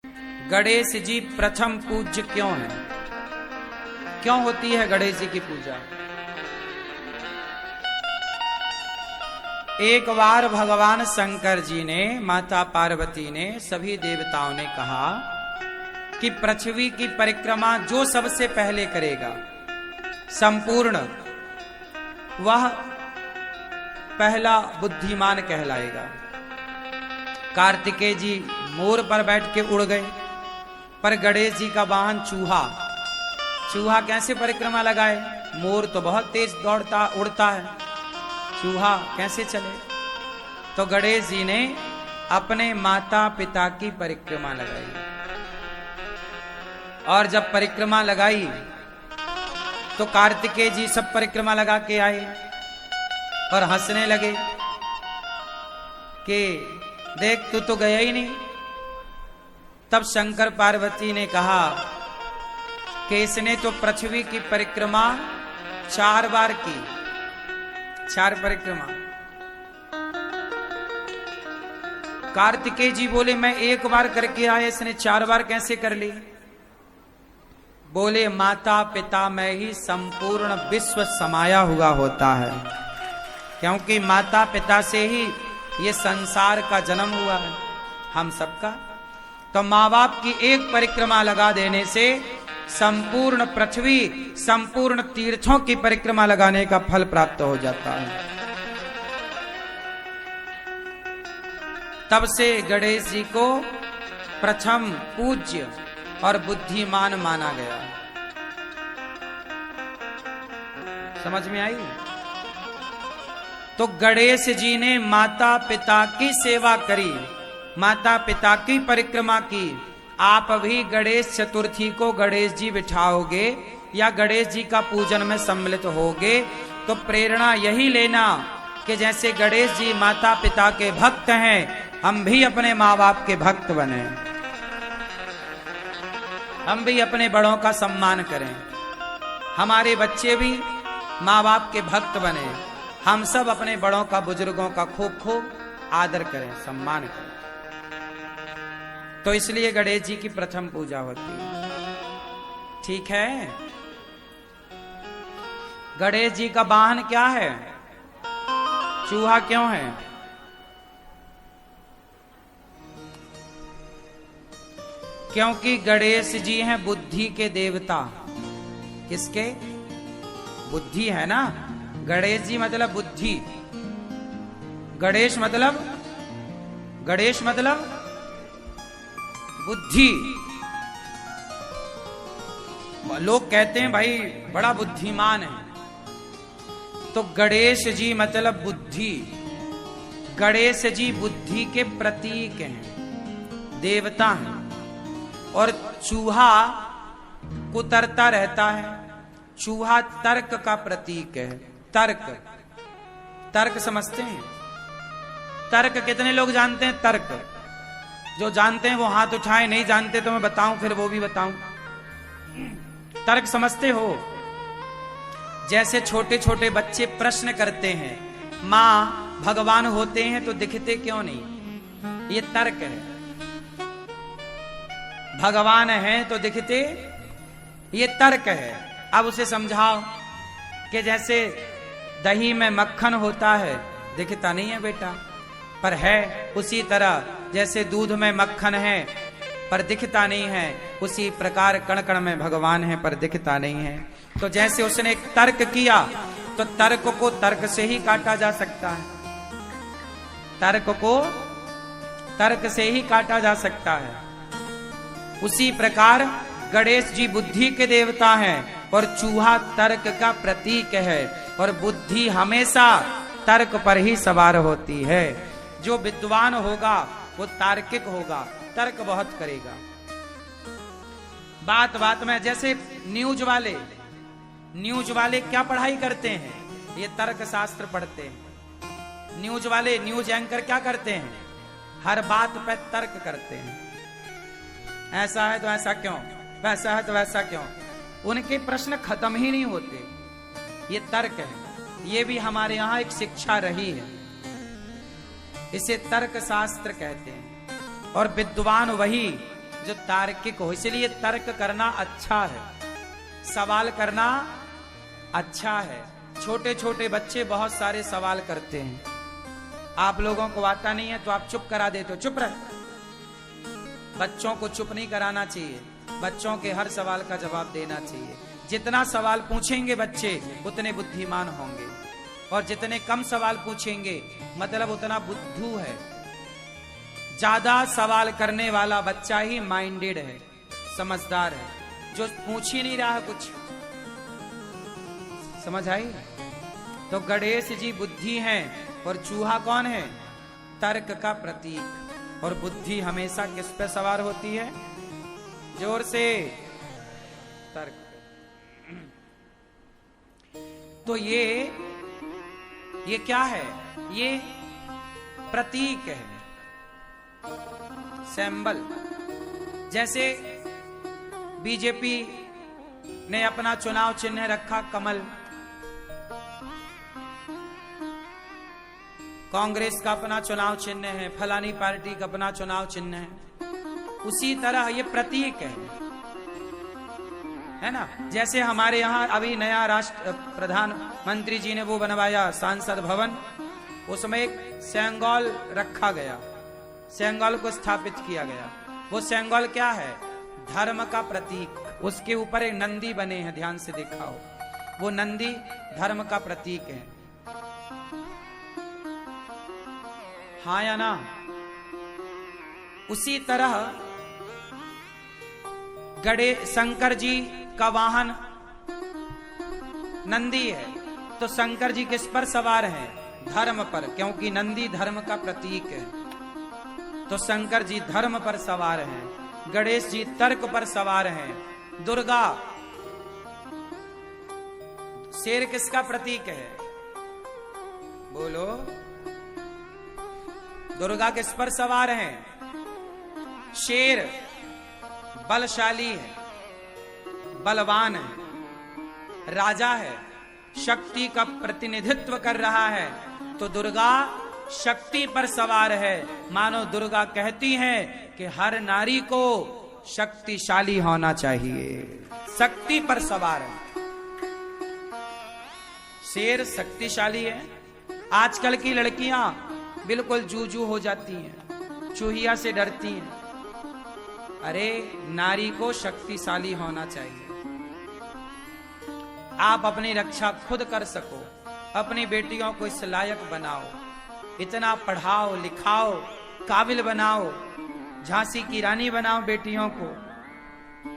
गणेश जी प्रथम पूज्य क्यों है? क्यों होती है गणेश जी की पूजा? एक बार भगवान शंकर जी ने, माता पार्वती ने, सभी देवताओं ने कहा कि पृथ्वी की परिक्रमा जो सबसे पहले करेगा संपूर्ण, वह पहला बुद्धिमान कहलाएगा। कार्तिकेय जी मोर पर बैठ के उड़ गए, पर गणेश जी का वाहन चूहा। चूहा कैसे परिक्रमा लगाए? मोर तो बहुत तेज दौड़ता उड़ता है, चूहा कैसे चले? तो गणेश जी ने अपने माता पिता की परिक्रमा लगाई, और जब परिक्रमा लगाई तो कार्तिकेय जी सब परिक्रमा लगा के आए और हंसने लगे कि देख तू तो गया ही नहीं। तब शंकर पार्वती ने कहा कि इसने तो पृथ्वी की परिक्रमा 4 बार की, 4 परिक्रमा। कार्तिकेय जी बोले मैं 1 बार करके आया, इसने 4 बार कैसे कर ली? बोले माता पिता में ही संपूर्ण विश्व समाया हुआ होता है, क्योंकि माता पिता से ही ये संसार का जन्म हुआ है हम सबका। तो माँ बाप की एक परिक्रमा लगा देने से संपूर्ण पृथ्वी, संपूर्ण तीर्थों की परिक्रमा लगाने का फल प्राप्त हो जाता है। तब से गणेश जी को प्रथम पूज्य और बुद्धिमान माना गया। समझ में आई? तो गणेश जी ने माता पिता की सेवा करी, माता पिता की परिक्रमा की। आप भी गणेश चतुर्थी को गणेश जी बिठाओगे या गणेश जी का पूजन में सम्मिलित होगे तो प्रेरणा यही लेना कि जैसे गणेश जी माता पिता के भक्त हैं, हम भी अपने माँ बाप के भक्त बने, हम भी अपने बड़ों का सम्मान करें, हमारे बच्चे भी माँ बाप के भक्त बने, हम सब अपने बड़ों का, बुजुर्गों का खूब खूब आदर करें, सम्मान करें। तो इसलिए गणेश जी की प्रथम पूजा होती है। ठीक है? गणेश जी का वाहन क्या है? चूहा क्यों है? क्योंकि गणेश जी हैं बुद्धि के देवता। किसके? बुद्धि है ना। गणेश जी मतलब बुद्धि, गणेश मतलब, गणेश मतलब बुद्धि। लोग कहते हैं भाई बड़ा बुद्धिमान है, तो गणेश जी मतलब बुद्धि। गणेश जी बुद्धि के प्रतीक हैं, देवता हैं। और चूहा कुतरता रहता है, चूहा तर्क का प्रतीक है। तर्क, तर्क समझते हैं? तर्क कितने लोग जानते हैं? तर्क जो जानते हैं वो हाथ उठाएं, नहीं जानते तो मैं बताऊं, फिर वो भी बताऊं। तर्क समझते हो? जैसे छोटे छोटे बच्चे प्रश्न करते हैं, मां भगवान होते हैं तो दिखते क्यों नहीं? ये तर्क है। भगवान है तो दिखते, ये तर्क है। अब उसे समझाओ कि जैसे दही में मक्खन होता है, दिखता नहीं है बेटा, पर है। उसी तरह जैसे दूध में मक्खन है पर दिखता नहीं है, उसी प्रकार कण कण में भगवान है पर दिखता नहीं है। तो जैसे उसने एक तर्क किया तो तर्क को तर्क से ही काटा जा सकता है, तर्क को तर्क से ही काटा जा सकता है। उसी प्रकार गणेश जी बुद्धि के देवता हैं और चूहा तर्क का प्रतीक है, और बुद्धि हमेशा तर्क पर ही सवार होती है। जो विद्वान होगा वो तार्किक होगा, तर्क बहुत करेगा। बात बात में जैसे न्यूज वाले क्या पढ़ाई करते हैं? ये तर्क शास्त्र पढ़ते हैं। न्यूज वाले, न्यूज एंकर क्या करते हैं? हर बात पे तर्क करते हैं। ऐसा है तो ऐसा क्यों, वैसा है तो वैसा क्यों। उनके प्रश्न खत्म ही नहीं होते। ये तर्क है। ये भी हमारे यहां एक शिक्षा रही है, इसे तर्क शास्त्र कहते हैं। और विद्वान वही जो तार्किक हो। इसलिए तर्क करना अच्छा है, सवाल करना अच्छा है। छोटे छोटे बच्चे बहुत सारे सवाल करते हैं, आप लोगों को आता नहीं है तो आप चुप करा देते हो, चुप रह। बच्चों को चुप नहीं कराना चाहिए, बच्चों के हर सवाल का जवाब देना चाहिए। जितना सवाल पूछेंगे बच्चे उतने बुद्धिमान होंगे, और जितने कम सवाल पूछेंगे मतलब उतना बुद्धू है। ज्यादा सवाल करने वाला बच्चा ही माइंडेड है, समझदार है, जो पूछ ही नहीं रहा है कुछ। समझ आई? तो गणेश जी बुद्धि हैं, और चूहा कौन है? तर्क का प्रतीक। और बुद्धि हमेशा किस पे सवार होती है? जोर से, तर्क। तो ये क्या है? ये प्रतीक है, सिंबल। जैसे बीजेपी ने अपना चुनाव चिन्ह रखा कमल, कांग्रेस का अपना चुनाव चिन्ह है, फलानी पार्टी का अपना चुनाव चिन्ह है। उसी तरह ये प्रतीक है ना। जैसे हमारे यहाँ अभी नया राष्ट्र प्रधानमंत्री जी ने वो बनवाया सांसद भवन, उसमें एक सेंगोल रखा गया, सेंगोल को स्थापित किया गया। वो सेंगोल क्या है? धर्म का प्रतीक। उसके ऊपर एक नंदी बने हैं, ध्यान से देखा हो, वो नंदी धर्म का प्रतीक है। हाँ या ना? उसी तरह शंकर जी का वाहन नंदी है, तो शंकर जी किस पर सवार हैं? धर्म पर, क्योंकि नंदी धर्म का प्रतीक है। तो शंकर जी धर्म पर सवार हैं, गणेश जी तर्क पर सवार हैं। दुर्गा, शेर किसका प्रतीक है? बोलो। दुर्गा किस पर सवार हैं? शेर बलशाली है, बलवान है, राजा है, शक्ति का प्रतिनिधित्व कर रहा है। तो दुर्गा शक्ति पर सवार है। मानो दुर्गा कहती हैं कि हर नारी को शक्तिशाली होना चाहिए, शक्ति पर सवार है। शेर शक्तिशाली है। आजकल की लड़कियां बिल्कुल जूजू हो जाती हैं, चूहिया से डरती हैं। अरे नारी को शक्तिशाली होना चाहिए। आप अपनी रक्षा खुद कर सको, अपनी बेटियों को इस लायक बनाओ, इतना पढ़ाओ लिखाओ, काबिल बनाओ, झांसी की रानी बनाओ, बेटियों को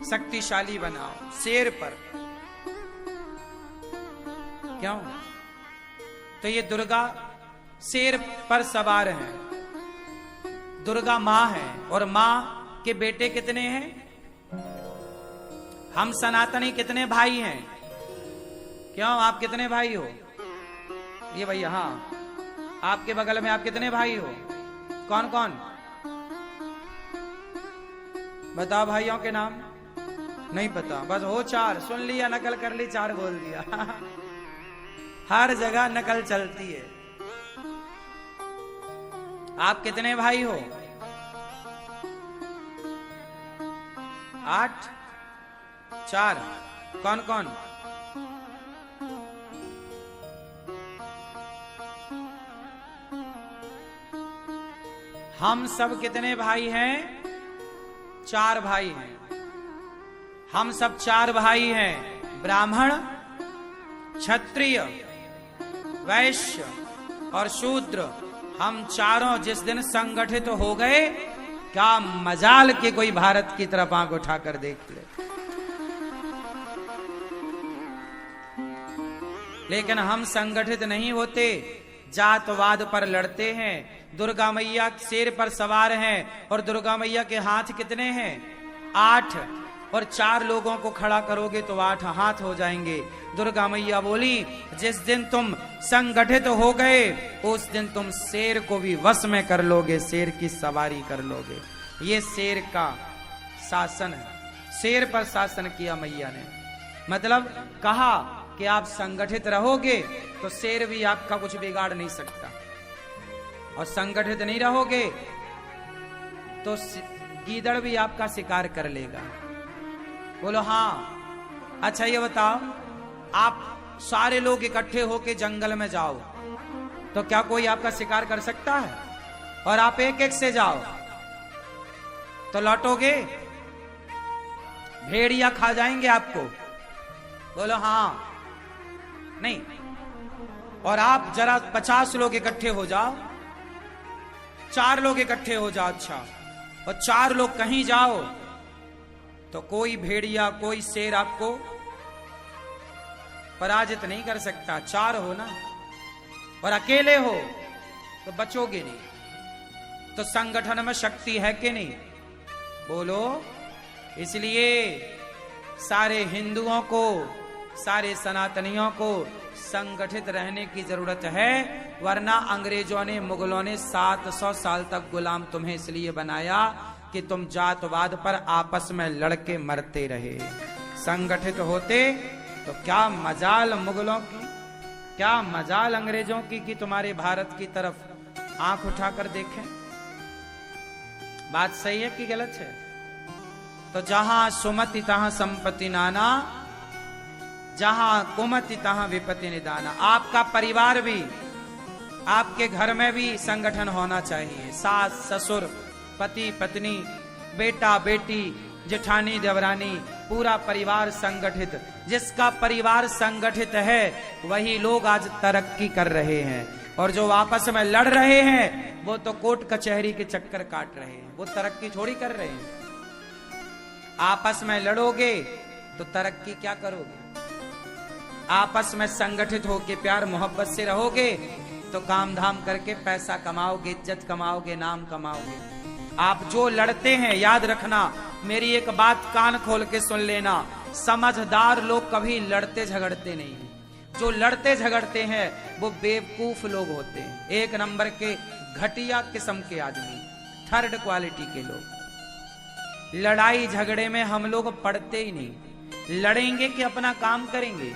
शक्तिशाली बनाओ। शेर पर क्यों? तो ये दुर्गा शेर पर सवार है। दुर्गा मां है, और मां के बेटे कितने हैं? हम सनातनी कितने भाई हैं? क्यों, आप कितने भाई हो? ये भैया, हाँ, आपके बगल में आप कितने भाई हो? कौन कौन? बताओ भाइयों के नाम। नहीं पता? बस हो चार, सुन लिया, नकल कर ली, चार बोल दिया। हर जगह नकल चलती है। आप कितने भाई हो? 8, 4। कौन कौन? हम सब कितने भाई हैं? 4 भाई हैं। हम सब 4 भाई हैं, ब्राह्मण, क्षत्रिय, वैश्य और शूद्र। हम चारों जिस दिन संगठित हो गए, क्या मजाल के कोई भारत की तरफ आंख उठाकर देख ले। लेकिन हम संगठित नहीं होते, जातवाद पर लड़ते हैं। दुर्गा मैया शेर पर सवार हैं, और दुर्गा मैया के हाथ कितने हैं? 8। और 4 लोगों को खड़ा करोगे तो 8 हाथ हो जाएंगे। दुर्गा मैया बोली, जिस दिन तुम संगठित हो गए उस दिन तुम शेर को भी वश में कर लोगे, शेर की सवारी कर लोगे। ये शेर का शासन है। शेर पर शासन किया मैया ने। मतलब कहा कि आप संगठित रहोगे तो शेर भी आपका कुछ बिगाड़ नहीं सकता, और संगठित नहीं रहोगे तो गीदड़ भी आपका शिकार कर लेगा। बोलो हाँ। अच्छा ये बताओ, आप सारे लोग इकट्ठे होके जंगल में जाओ तो क्या कोई आपका शिकार कर सकता है? और आप एक एक से जाओ तो लौटोगे? भेड़िया खा जाएंगे आपको। बोलो हाँ। नहीं। और आप जरा 50 लोग इकट्ठे हो जाओ, 4 लोग इकट्ठे हो जाओ, अच्छा, और 4 लोग कहीं जाओ तो कोई भेड़िया कोई शेर आपको पराजित नहीं कर सकता। 4 हो ना, और अकेले हो तो बचोगे नहीं। तो संगठन में शक्ति है कि नहीं? बोलो। इसलिए सारे हिंदुओं को, सारे सनातनियों को संगठित रहने की जरूरत है, वरना अंग्रेजों ने, मुगलों ने 700 साल तक गुलाम तुम्हें इसलिए बनाया कि तुम जातवाद पर आपस में लड़के मरते रहे। संगठित होते तो क्या मजाल मुगलों की, क्या मजाल अंग्रेजों की कि तुम्हारे भारत की तरफ आंख उठाकर देखें। बात सही है कि गलत है? तो जहां सुमति तहां संपत्ति नाना, जहां कुमति तहां विपत्ति निदाना। आपका परिवार भी, आपके घर में भी संगठन होना चाहिए। सास ससुर, पति पत्नी, बेटा बेटी, जेठानी देवरानी, पूरा परिवार संगठित। जिसका परिवार संगठित है वही लोग आज तरक्की कर रहे हैं, और जो आपस में लड़ रहे हैं वो तो कोर्ट कचहरी के चक्कर काट रहे हैं, वो तरक्की थोड़ी कर रहे हैं। आपस में लड़ोगे तो तरक्की क्या करोगे? आपस में संगठित होके प्यार मोहब्बत से रहोगे तो काम धाम करके पैसा कमाओगे, इज्जत कमाओगे, नाम कमाओगे। आप जो लड़ते हैं, याद रखना, मेरी एक बात कान खोल के सुन लेना, समझदार लोग कभी लड़ते झगड़ते नहीं हैं। जो लड़ते झगड़ते हैं वो बेवकूफ लोग होते हैं, 1 नंबर के घटिया किस्म के आदमी, 3rd क्वालिटी के लोग। लड़ाई झगड़े में हम लोग पड़ते ही नहीं। लड़ेंगे कि अपना काम करेंगे?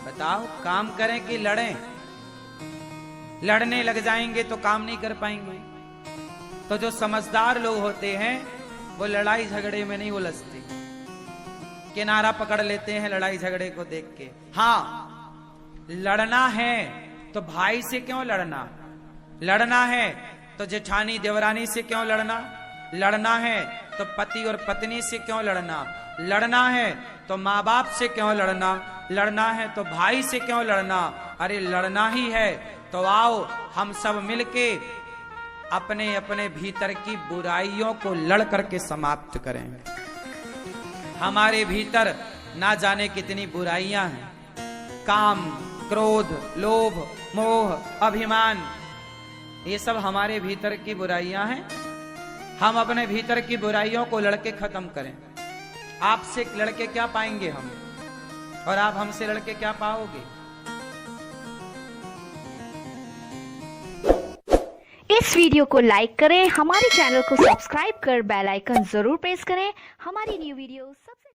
बताओ, काम करें कि लड़ें? लड़ने लग जाएंगे तो काम नहीं कर पाएंगे। तो जो समझदार लोग होते हैं वो लड़ाई झगड़े में नहीं उलझते, किनारा पकड़ लेते हैं लड़ाई झगड़े को देख के। हाँ, लड़ना है तो भाई से क्यों लड़ना? लड़ना है तो जेठानी देवरानी से क्यों लड़ना? लड़ना है तो पति और पत्नी से क्यों लड़ना? लड़ना है तो माँ बाप से क्यों लड़ना? लड़ना है तो भाई से क्यों लड़ना? अरे लड़ना ही है तो आओ हम सब मिलके अपने अपने भीतर की बुराइयों को लड़ करके समाप्त करें। हमारे भीतर ना जाने कितनी बुराइयां हैं, काम, क्रोध, लोभ, मोह, अभिमान, ये सब हमारे भीतर की बुराइयां हैं। हम अपने भीतर की बुराइयों को लड़के खत्म करें। आपसे लड़के क्या पाएंगे हम, और आप हमसे लड़के क्या पाओगे? इस वीडियो को लाइक करें, हमारे चैनल को सब्सक्राइब कर बेल आइकन जरूर प्रेस करें। हमारी न्यू वीडियो सबसे